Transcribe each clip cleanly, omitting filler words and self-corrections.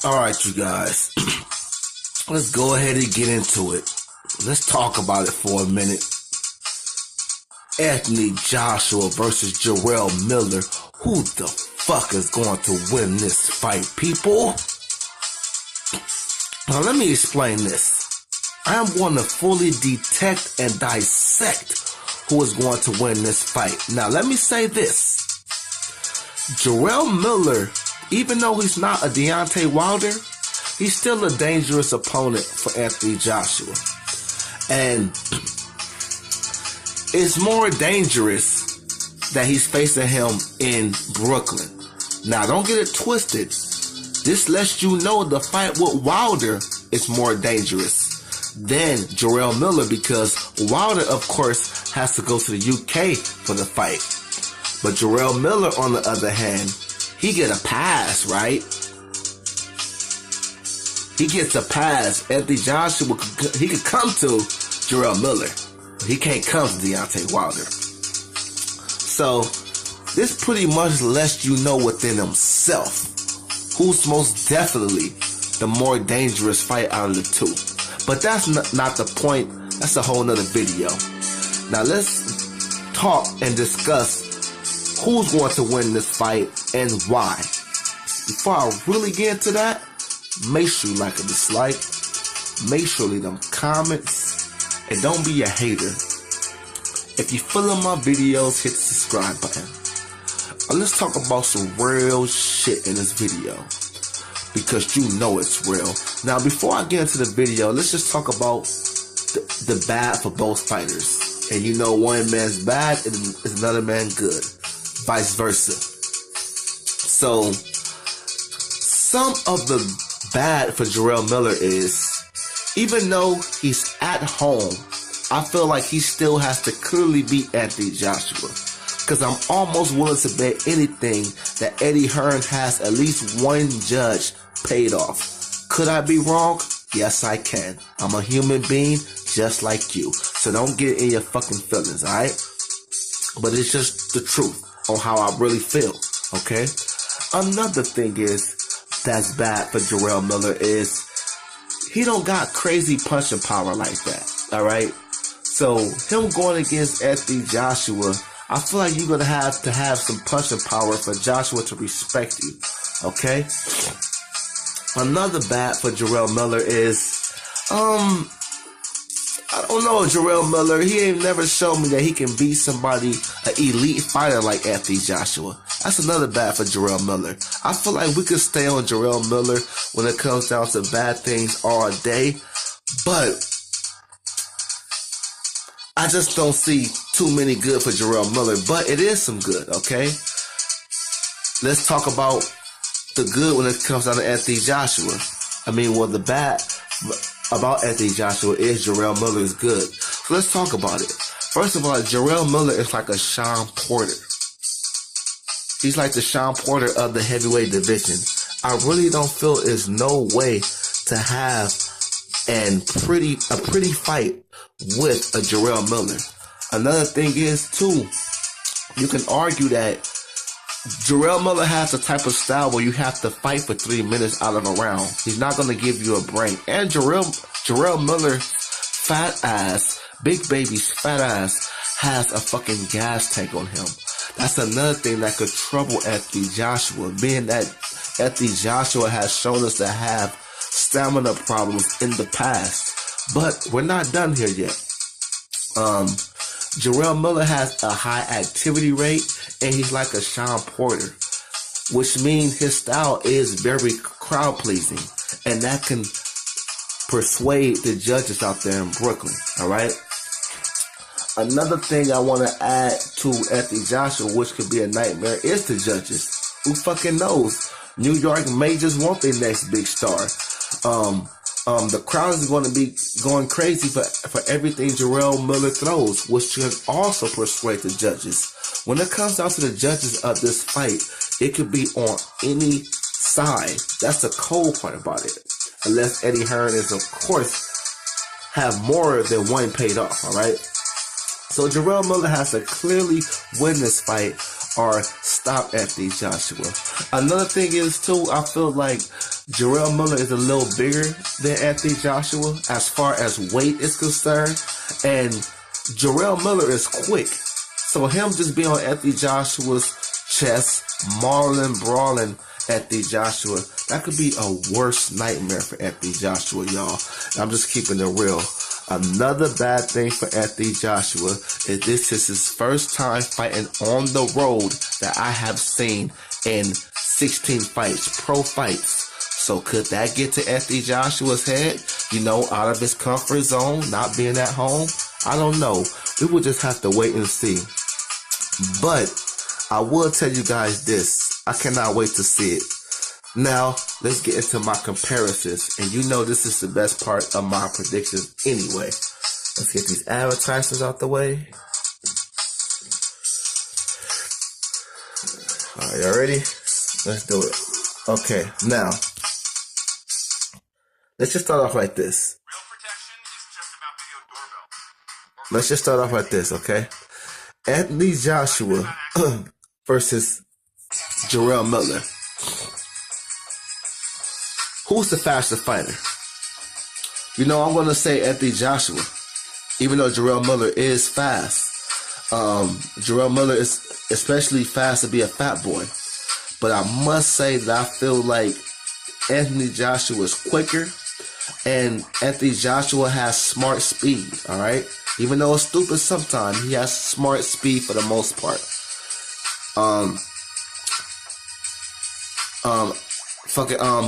Alright, you guys. Let's go ahead and get into it. Let's talk about it for a minute. Anthony Joshua versus Jarrell Miller. Who the fuck is going to win this fight, people? Now let me explain this. I'm going to fully detect and dissect who is going to win this fight. Now let me say this. Jarrell Miller, even though he's not a Deontay Wilder, he's still a dangerous opponent for Anthony Joshua. And it's more dangerous that he's facing him in Brooklyn. Now, don't get it twisted. This lets you know the fight with Wilder is more dangerous than Jarrell Miller, because Wilder, of course, has to go to the UK for the fight. But Jarrell Miller, on the other hand, he get a pass, right? He gets a pass. Anthony Joshua, he could come to Jarrell Miller. He can't come to Deontay Wilder. So, this pretty much lets you know within himself who's most definitely the more dangerous fight out of the two. But that's not the point. That's a whole nother video. Now, let's talk and discuss who's going to win this fight and why. Before I really get into that, make sure you like and dislike. Make sure you leave them comments. And don't be a hater. If you feeling my videos, hit the subscribe button. Let's talk about some real shit in this video, because you know it's real. Now, before I get into the video, let's just talk about the bad for both fighters. And you know, one man's bad and is another man good. Vice versa. So, some of the bad for Jarrell Miller is, even though he's at home, I feel like he still has to clearly beat Anthony Joshua. Because I'm almost willing to bet anything that Eddie Hearn has at least one judge paid off. Could I be wrong? Yes, I can. I'm a human being just like you. So don't get in your fucking feelings, alright? But it's just the truth on how I really feel, okay? Another thing is that's bad for Jarrell Miller is he don't got crazy punching power like that, alright? So him going against Anthony Joshua, I feel like you're going to have some punching power for Joshua to respect you, okay? Another bad for Jarrell Miller is, I don't know, Jarrell Miller, he ain't never shown me that he can beat somebody, an elite fighter like Anthony Joshua. That's another bad for Jarrell Miller. I feel like we could stay on Jarrell Miller when it comes down to bad things all day, but I just don't see too many good for Jarrell Miller, but it is some good, okay? Let's talk about the good when it comes down to Anthony Joshua. The bad about Anthony Joshua is Jarrell Miller is good. So let's talk about it. First of all, Jarrell Miller is like a Sean Porter. He's like the Sean Porter of the heavyweight division. I really don't feel there's no way to have a pretty fight with a Jarrell Miller. Another thing is, too, you can argue that Jarrell Miller has the type of style where you have to fight for 3 minutes out of a round. He's not going to give you a break. And Jarrell Miller, fat ass, big baby's fat ass, has a fucking gas tank on him. That's another thing that could trouble Anthony Joshua, being that Anthony Joshua has shown us to have stamina problems in the past. But we're not done here yet. Jarrell Miller has a high activity rate, and he's like a Sean Porter, which means his style is very crowd pleasing, and that can persuade the judges out there in Brooklyn. All right. Another thing I want to add to Anthony Joshua, which could be a nightmare, is the judges. Who fucking knows? New York may just want their next big star. The crowd is going to be going crazy for everything Jarrell Miller throws, which can also persuade the judges. When it comes down to the judges of this fight, it could be on any side. That's the cold part about it. Unless Eddie Hearn is, of course, have more than one paid off, alright? So Jarrell Miller has to clearly win this fight or stop Anthony Joshua. Another thing is, too, I feel like Jarrell Miller is a little bigger than Anthony Joshua as far as weight is concerned, and Jarrell Miller is quick. So him just being on Anthony Joshua's chest, mauling, brawling Anthony Joshua, that could be a worst nightmare for Anthony Joshua, y'all. I'm just keeping it real. Another bad thing for Anthony Joshua is this is his first time fighting on the road that I have seen in 16 fights, pro fights. So could that get to Anthony Joshua's head? You know, out of his comfort zone, not being at home? I don't know. We will just have to wait and see. But I will tell you guys this. I cannot wait to see it. Now, let's get into my comparisons. And you know this is the best part of my predictions anyway. Let's get these advertisements out the way. Alright, y'all ready? Let's do it. Okay, now, let's just start off like this. Real protection is just about video doorbell. Let's just start off like this, okay? Anthony Joshua versus Jarrell Miller. Who's the faster fighter? You know, I'm going to say Anthony Joshua, even though Jarrell Miller is fast. Jarrell Miller is especially fast to be a fat boy. But I must say that I feel like Anthony Joshua is quicker, and Anthony Joshua has smart speed, all right? Even though it's stupid sometimes, he has smart speed for the most part.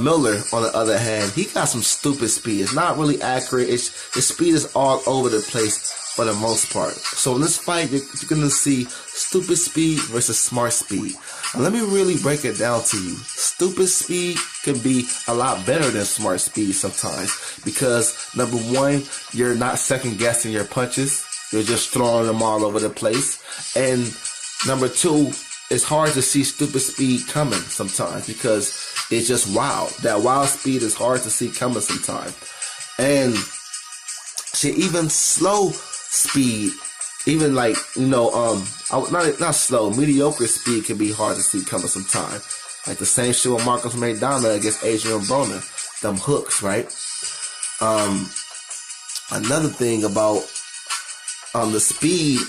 Miller, on the other hand, he got some stupid speed. It's not really accurate. His speed is all over the place for the most part. So in this fight, you're going to see stupid speed versus smart speed. Now, let me really break it down to you. Stupid speed can be a lot better than smart speed sometimes because, number one, you're not second guessing your punches. You're just throwing them all over the place. And number two, it's hard to see stupid speed coming sometimes because it's just wild. That wild speed is hard to see coming sometimes. And shit, even slow speed, even like, you know, not slow, mediocre speed can be hard to see coming sometimes. Like the same shit with Marcos Maidana against Adrian Broner. Them hooks, right? Another thing about the speed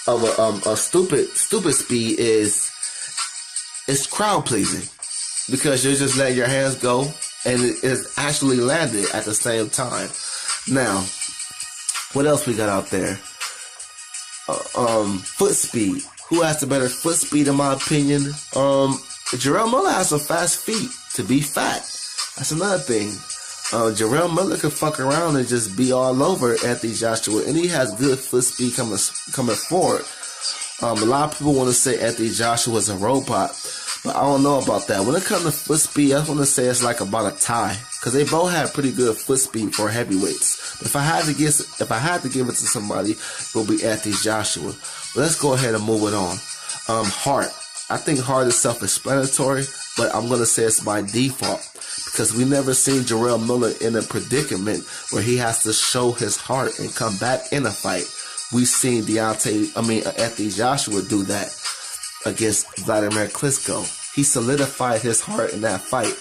of a stupid speed is it's crowd pleasing because you're just letting your hands go and it is actually landed at the same time. Now, what else we got out there? Foot speed. Who has the better foot speed in my opinion? Jarrell Miller has some fast feet to be fat. That's another thing. Jarrell Miller could fuck around and just be all over Anthony Joshua, and he has good foot speed coming forward. A lot of people want to say Anthony Joshua is a robot, but I don't know about that. When it comes to foot speed, I want to say it's like about a tie, because they both have pretty good foot speed for heavyweights. But if I had to give it to somebody, it would be Anthony Joshua. But let's go ahead and move it on. Heart. I think heart is self-explanatory, but I'm going to say it's by default because we never seen Jarrell Miller in a predicament where he has to show his heart and come back in a fight. We've seen Anthony Joshua do that against Vladimir Klitschko. He solidified his heart in that fight.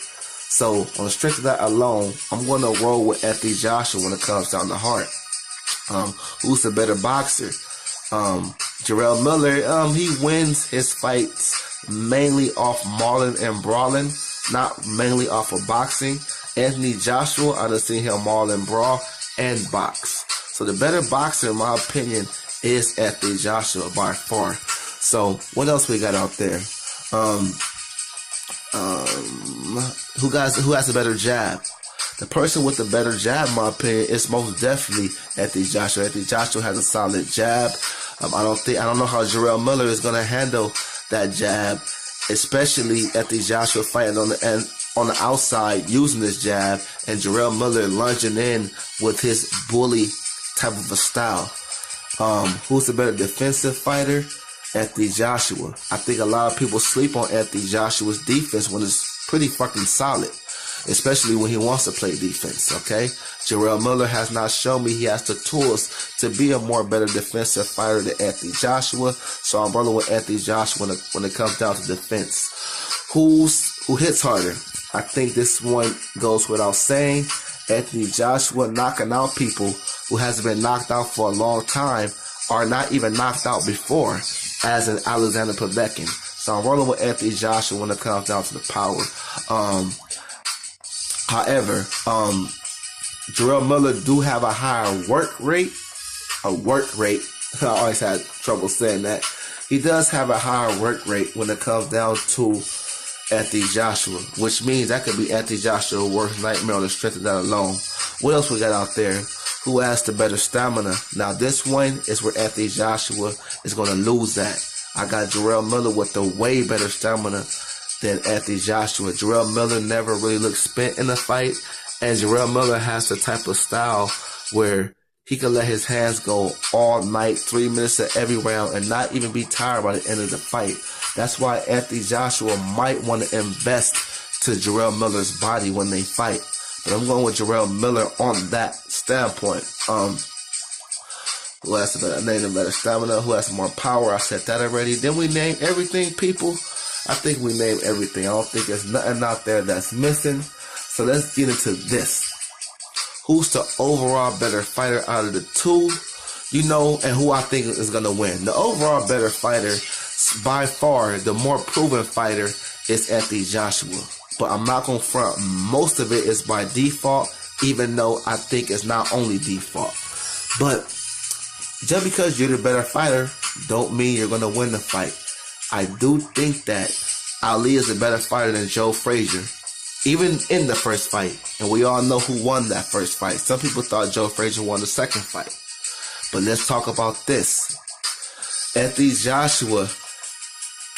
So on the strength of that alone, I'm going to roll with Anthony Joshua when it comes down to heart. Who's the better boxer? Jarrell Miller, he wins his fights mainly off mauling and brawling, not mainly off of boxing. Anthony Joshua, I done seen him maul and brawl and box. So the better boxer, in my opinion, is Anthony Joshua by far. So what else we got out there? Who has a better jab? The person with the better jab, in my opinion, is most definitely Anthony Joshua. Anthony Joshua has a solid jab. I don't know how Jarrell Miller is going to handle that jab, especially Anthony Joshua fighting on the outside using this jab, and Jarrell Miller lunging in with his bully type of a style. Who's the better defensive fighter? Anthony Joshua. I think a lot of people sleep on Anthony Joshua's defense when it's pretty fucking solid, especially when he wants to play defense, okay? Jarrell Miller has not shown me he has the tools to be a more better defensive fighter than Anthony Joshua, so I'm rolling with Anthony Joshua when it comes down to defense. Who hits harder? I think this one goes without saying. Anthony Joshua knocking out people who hasn't been knocked out for a long time or not even knocked out before, as in Alexander Povetkin. So I'm rolling with Anthony Joshua when it comes down to the power. However, Jarrell Miller do have a higher work rate. I always had trouble saying that. He does have a higher work rate when it comes down to Anthony Joshua, which means that could be Anthony Joshua's worst nightmare on the strength of that alone. What else we got out there? Who has the better stamina? Now this one is where Anthony Joshua is going to lose that. I got Jarrell Miller with the way better stamina than Anthony Joshua. Jarrell Miller never really looked spent in a fight, and Jarrell Miller has the type of style where he can let his hands go all night, 3 minutes of every round, and not even be tired by the end of the fight. That's why Anthony Joshua might want to invest to Jarrell Miller's body when they fight. But I'm going with Jarrell Miller on that standpoint. Who has a better stamina? Who has more power? I said that already. Then we name everything, people. I think we named everything. I don't think there's nothing out there that's missing. So let's get into this. Who's the overall better fighter out of the two? And who I think is going to win. The overall better fighter, by far, the more proven fighter is Anthony Joshua. But I'm not going to front. Most of it is by default, even though I think it's not only default. But just because you're the better fighter, don't mean you're going to win the fight. I do think that Ali is a better fighter than Joe Frazier, even in the first fight. And we all know who won that first fight. Some people thought Joe Frazier won the second fight. But let's talk about this. Anthony Joshua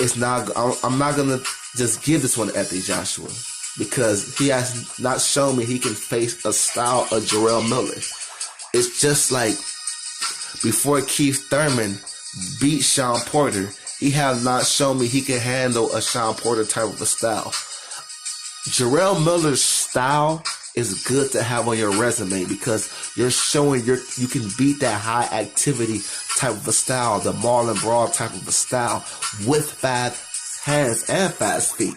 is not, I'm not going to just give this one to Anthony Joshua because he has not shown me he can face a style of Jarrell Miller. It's just like before Keith Thurman beat Sean Porter, he has not shown me he can handle a Sean Porter type of a style. Jarrell Miller's style is good to have on your resume because you're showing you can beat that high activity type of a style, the Marlon Brawl type of a style with fast hands and fast feet.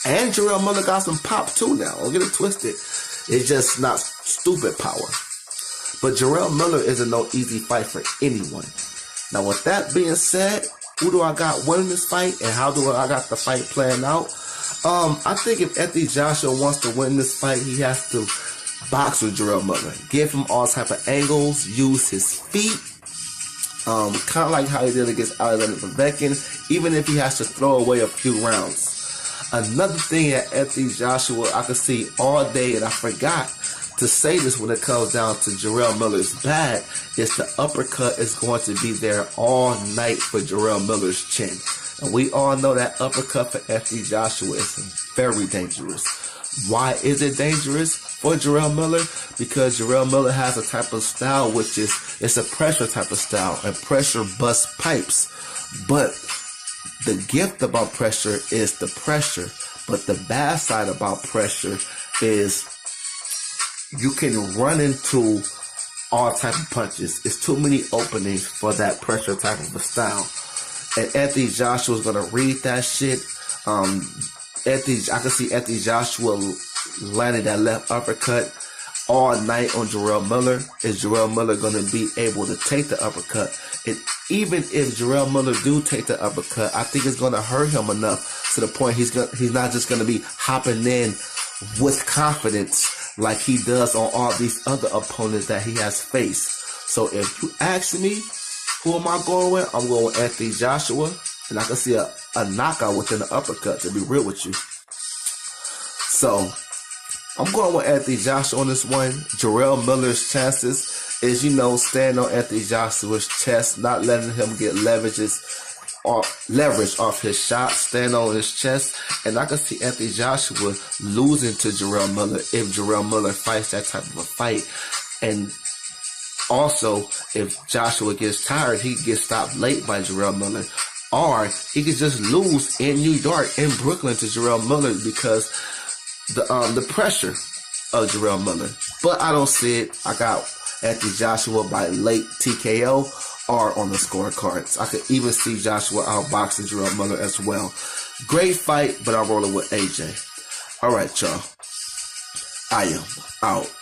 And Jarrell Miller got some pop too now. Don't get it twisted. It's just not stupid power. But Jarrell Miller isn't no easy fight for anyone. Now with that being said, who do I got winning this fight and how do I got the fight playing out? I think if Anthony Joshua wants to win this fight, he has to box with Jarrell Miller. Give him all type of angles, use his feet. Kind of like how he did against Alexander Povetkin, even if he has to throw away a few rounds. Another thing that Anthony Joshua I could see all day, and I forgot to say this when it comes down to Jarrell Miller's bad, is the uppercut is going to be there all night for Jarrell Miller's chin. And we all know that uppercut for Anthony Joshua is very dangerous. Why is it dangerous for Jarrell Miller? Because Jarrell Miller has a type of style which is, it's a pressure type of style, and pressure busts pipes. But the gift about pressure is the pressure. But the bad side about pressure is you can run into all type of punches. It's too many openings for that pressure type of a style. And Anthony Joshua is going to read that shit. I can see Anthony Joshua landing that left uppercut all night on Jarrell Miller. Is Jarrell Miller going to be able to take the uppercut? And even if Jarrell Miller do take the uppercut, I think it's going to hurt him enough to the point he's not just going to be hopping in with confidence like he does on all these other opponents that he has faced. So if you ask me, who am I going with? I'm going with Anthony Joshua. And I can see a knockout within the uppercut, to be real with you. So, I'm going with Anthony Joshua on this one. Jarrell Miller's chances is, staying on Anthony Joshua's chest, not letting him get leverage off his shot, staying on his chest. And I can see Anthony Joshua losing to Jarrell Miller if Jarrell Miller fights that type of a fight. And also, if Joshua gets tired, he gets stopped late by Jarrell Miller. Or he could just lose in New York, in Brooklyn to Jarrell Miller because the pressure of Jarrell Miller. But I don't see it. I got Anthony Joshua by late TKO or on the scorecards. I could even see Joshua outboxing Jarrell Miller as well. Great fight, but I'm rolling with AJ. All right, y'all. I am out.